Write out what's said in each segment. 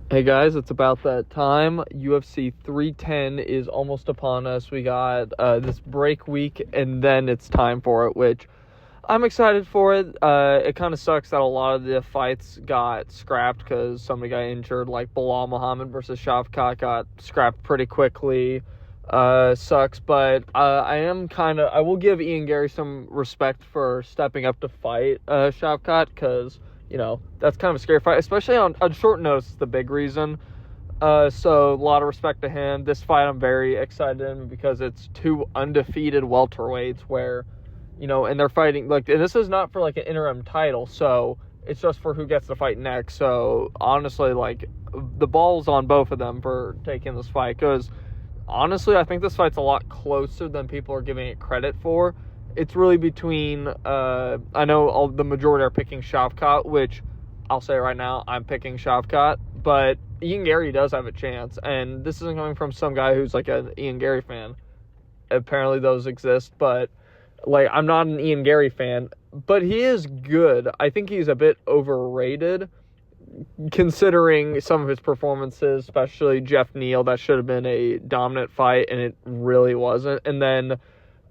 Hey guys, it's about that time. UFC 310 is almost upon us. We got this break week, and then it's time for it, which I'm excited for it. It kind of sucks that a lot of the fights got scrapped because somebody got injured, like Bilal Muhammad versus Shavkat got scrapped pretty quickly. Sucks, but I will give Ian Garry some respect for stepping up to fight Shavkat because that's kind of a scary fight, especially on short notice, the big reason. So a lot of respect to him. This fight I'm very excited in because it's two undefeated welterweights where, and they're fighting, and this is not for, an interim title, so it's just for who gets to fight next. So, honestly, the ball's on both of them for taking this fight because, honestly, I think this fight's a lot closer than people are giving it credit for. It's really between, I know the majority are picking Shavkat, which I'll say right now, I'm picking Shavkat, but Ian Garry does have a chance, and this isn't coming from some guy who's an Ian Garry fan. Apparently those exist, but I'm not an Ian Garry fan, but he is good. I think he's a bit overrated considering some of his performances, especially Jeff Neal. That should have been a dominant fight, and it really wasn't. And then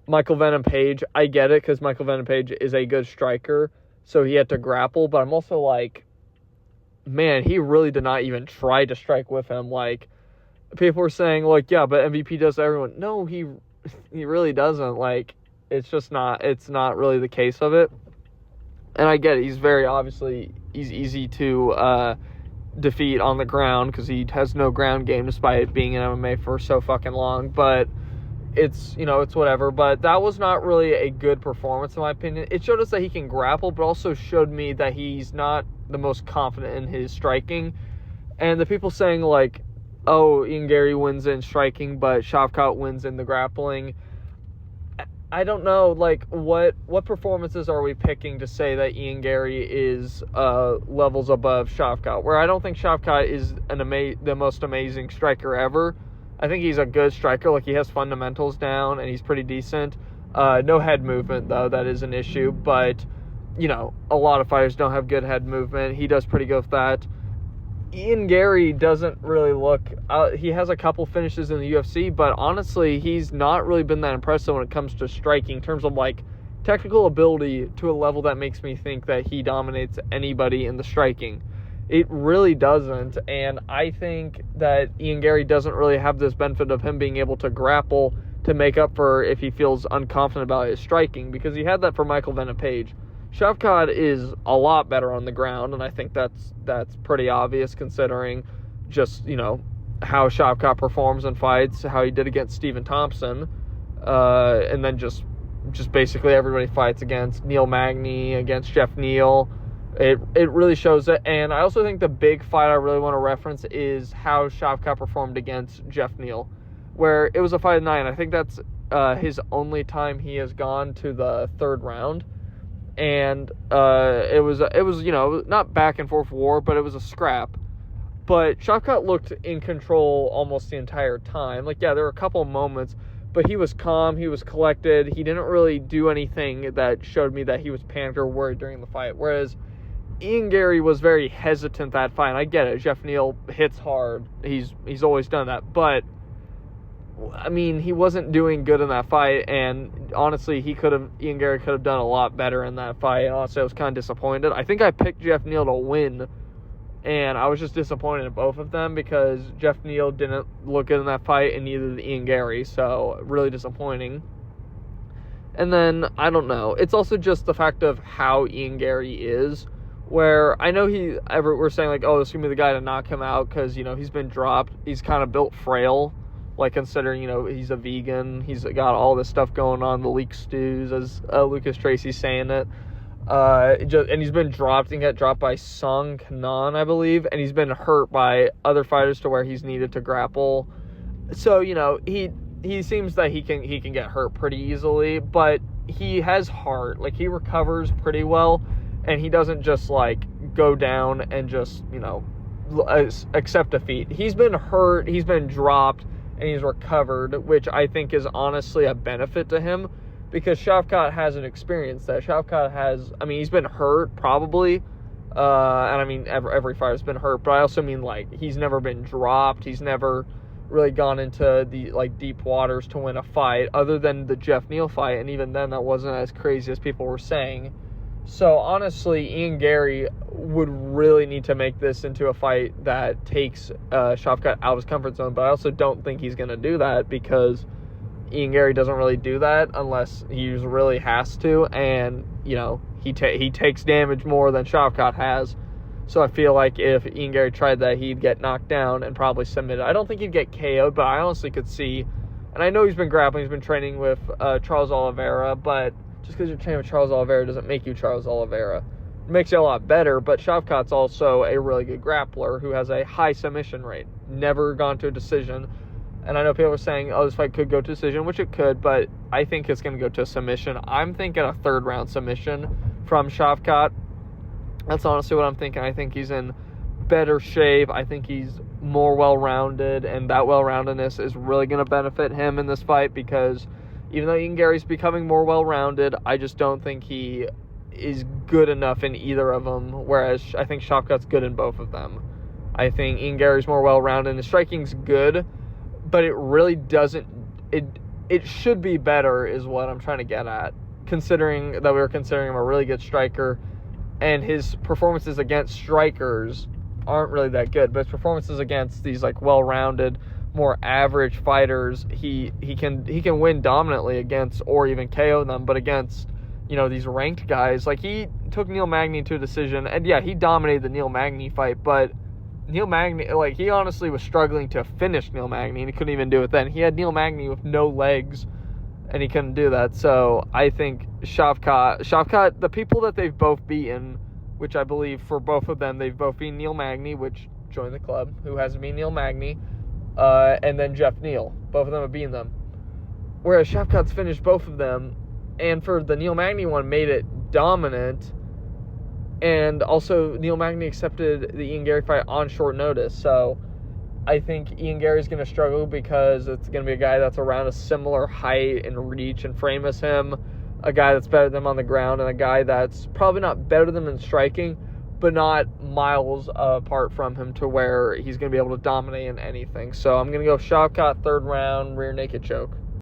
Michael Venom Page, I get it, because Michael Venom Page is a good striker, so he had to grapple, but I'm also man, he really did not even try to strike with him. People were saying, yeah, but MVP does to everyone. No, he really doesn't. It's not really the case of it. And I get it, he's easy to defeat on the ground, because he has no ground game despite being in MMA for so fucking long, but it's whatever. But that was not really a good performance in my opinion. It showed us that he can grapple, but also showed me that he's not the most confident in his striking. And the people saying oh, Ian Garry wins in striking, but Shavkat wins in the grappling. I don't know, what performances are we picking to say that Ian Garry is levels above Shavkat? Where I don't think Shavkat is the most amazing striker ever. I think he's a good striker. He has fundamentals down, and he's pretty decent. No head movement, though. That is an issue. But, a lot of fighters don't have good head movement. He does pretty good with that. Ian Garry doesn't really look... he has a couple finishes in the UFC, but honestly, he's not really been that impressive when it comes to striking in terms of, technical ability to a level that makes me think that he dominates anybody in the striking. It really doesn't, and I think that Ian Garry doesn't really have this benefit of him being able to grapple to make up for if he feels unconfident about his striking, because he had that for Michael Venom Page. Shavkat is a lot better on the ground, and I think that's pretty obvious considering just, how Shavkat performs in fights, how he did against Stephen Thompson, and then just basically everybody fights against Neil Magny, against Jeff Neal. It really shows it. And I also think the big fight I really want to reference is how Shavkat performed against Jeff Neal, where it was a fight of 9. I think that's his only time he has gone to the third round. And it was not back and forth war, but it was a scrap. But Shavkat looked in control almost the entire time. There were a couple of moments, but he was calm, he was collected. He didn't really do anything that showed me that he was panicked or worried during the fight. Whereas Ian Garry was very hesitant that fight. And I get it. Jeff Neal hits hard. He's always done that. But he wasn't doing good in that fight, and honestly, Ian Garry could have done a lot better in that fight. Honestly, I was kind of disappointed. I think I picked Jeff Neal to win, and I was just disappointed in both of them because Jeff Neal didn't look good in that fight, and neither did Ian Garry, so really disappointing. And then, I don't know. It's also just the fact of how Ian Garry is, where I know we're saying, oh, this is going to be the guy to knock him out because, he's been dropped. He's kind of built frail, considering, he's a vegan. He's got all this stuff going on, the leek stews, as Lucas Tracy's saying it. And he's been dropped and got dropped by Song Kanan, I believe, and he's been hurt by other fighters to where he's needed to grapple. So, he seems that he can get hurt pretty easily, but he has heart. He recovers pretty well, and he doesn't just, go down and just, accept defeat. He's been hurt, he's been dropped, and he's recovered, which I think is honestly a benefit to him, because Shavkat hasn't experienced that. Shavkat has, he's been hurt, probably, And I mean, every fighter's been hurt, but I also mean, like, he's never been dropped. He's never really gone into the, like, deep waters to win a fight, other than the Jeff Neal fight, and even then that wasn't as crazy as people were saying. So, honestly, Ian Garry would really need to make this into a fight that takes Shavkat out of his comfort zone, but I also don't think he's going to do that, because Ian Garry doesn't really do that unless he really has to, and, you know, he takes damage more than Shavkat has. So I feel like if Ian Garry tried that, he'd get knocked down and probably submitted. I don't think he'd get KO'd, but I honestly could see, and I know he's been grappling, he's been training with Charles Oliveira, but just because you're training with Charles Oliveira doesn't make you Charles Oliveira. It makes you a lot better, but Shavkat's also a really good grappler who has a high submission rate. Never gone to a decision. And I know people are saying, oh, this fight could go to decision, which it could, but I think it's going to go to a submission. I'm thinking a third-round submission from Shavkat. That's honestly what I'm thinking. I think he's in better shape. I think he's more well-rounded, and that well-roundedness is really going to benefit him in this fight, because even though Ian Garry's becoming more well-rounded, I just don't think he is good enough in either of them, whereas I think Shavkat's good in both of them. I think Ian Garry's more well-rounded, and his striking's good, but it really doesn't, it should be better is what I'm trying to get at, considering that we were considering him a really good striker, and his performances against strikers aren't really that good, but his performances against these, like, well-rounded, more average fighters, he can win dominantly against, or even KO them, but against, you know, these ranked guys, like, he took Neil Magny to a decision, and yeah, he dominated the Neil Magny fight, but Neil Magny, like, he honestly was struggling to finish Neil Magny, and he couldn't even do it then. He had Neil Magny with no legs, and he couldn't do that. So I think Shavkat, the people that they've both beaten, which I believe for both of them, they've both beaten Neil Magny, which joined the club, who hasn't beaten Neil Magny, and then Jeff Neal. Both of them have beaten them. Whereas Shavkat's finished both of them, and for the Neil Magny one, made it dominant. And also, Neil Magny accepted the Ian Garry fight on short notice. So I think Ian Garry's going to struggle, because it's going to be a guy that's around a similar height and reach and frame as him, a guy that's better than him on the ground, and a guy that's probably not better than him in striking, but not miles apart from him to where he's going to be able to dominate in anything. So I'm going to go Shavkat third round, rear naked choke.